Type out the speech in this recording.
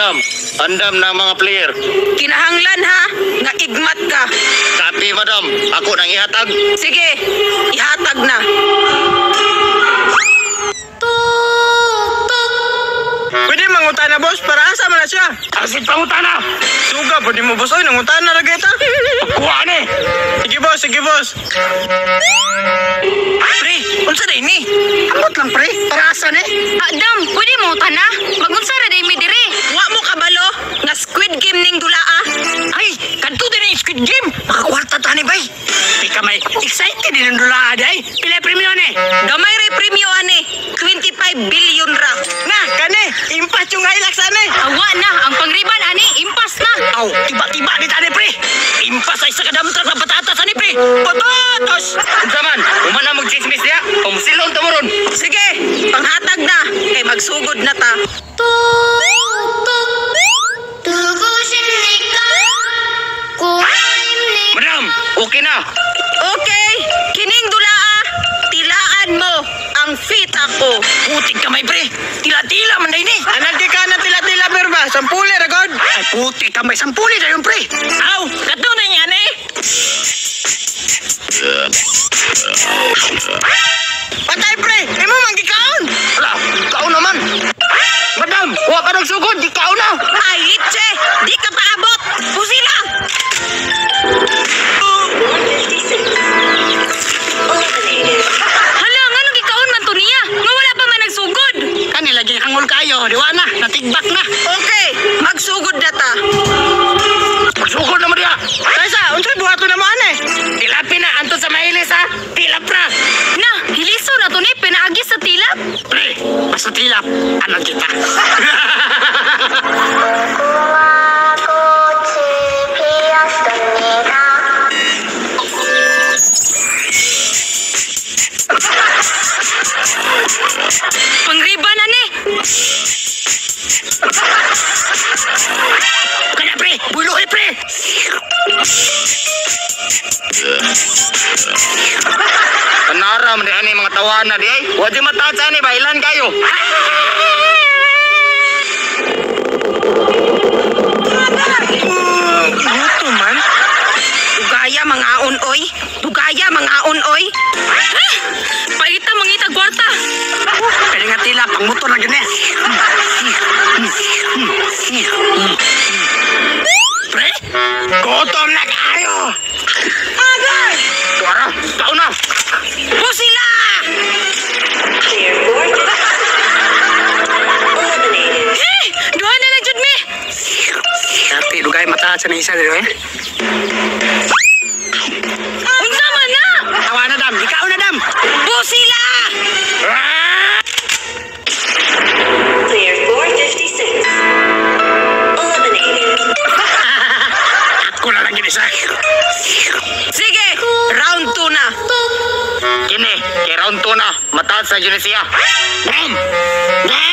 madam. Andam na mga player. Kinahanglan ha, nga igmat ka. Copy, madam. Ako nang ihatag. Sige, ihatag na. Pwede mangutana, boss, para asa man na siya. Asit pangutana. Suga, pwede mo, boss. Oy, nangutana na kita. Kuha ni. Sige, boss, sige, boss. Pre, unsa na ini? Amot lang, pre. Para asa ni? Dam, pwede mo tana? Magunsa ra day mi diri. Wa mo kabalo nga Squid Game ning dulaa. Ay, kanto din yung Squid Game. Makakwarta ta ni, bay. Di ka may excited din ang dula, day. Pila premio ni? Gamay ray premyo ani, 25 billion ra. Na, kani, impas yung hilux, ani. Awa na, ang pangriban ani, impas na. Aw, tiba-tiba di tani, pre. Impas ay sa kadamtrak na patatas, ani, pre. Patatas! Unsa man? Umana mag-chismis niya. Pumusilon ta mo ron. Sige, panghatag na, kay magsugod na ta. Madam, okay na. Okay, kining dulaa, tilaan mo ang fit ako. Putik ka may, pre. Tila-tila man day ni. Anal di ka na tila-tila, perba. Sampuli, ragod. Ay, putik ka may. Sampuli na yun, pre. Aw, kato na yan, eh. Patay, pre. Ay mo, manggikaon. Wala, ikaw naman. Madam, huwag ka nagsugod. Ikaw na. Ay, litse, di ka paabot. Pusila! Hala, nga nung ikaon man to niya. Nga wala pa man nagsugod. Kanila laging hangol kayo. Diwa na. Natigbak na. Okay, magsugod na ta. Magsugod naman diya. Kaysa, unsay buhato naman, eh. Tilapin na. Anto sa mahilis, ha? Tilap na. Na, hiliso na to ni, pinaagis sa tilap. Pre, basta tilap. Ano kita? Pangriban na ni. Kaya, pre. Buluhi, pre. Panara, man di mga tawana di ay. Huwag di mataat sa ani, bailan kayo. Luto man. Dugaya mga aon-oy. Dugaya mga aon-oy. Ah! Paita mangita kwarta. Pwede nga tilap. Ang motor na ganyan. Pre, gutom na kayo. Agay! Tuara, ikaw na. Pusila! Eh! Duha na lang jud mi. Dati, dugay mata sa nisa dito, eh. Unsa man na? Tawa na, dam. Ikaw na, dam. Pusila! Clear 456. Eliminated. Ako na lang ginisa. Sige, round 2 na. Kini, kay round 2 na. Mataat sa Genesia. Bam! Bam!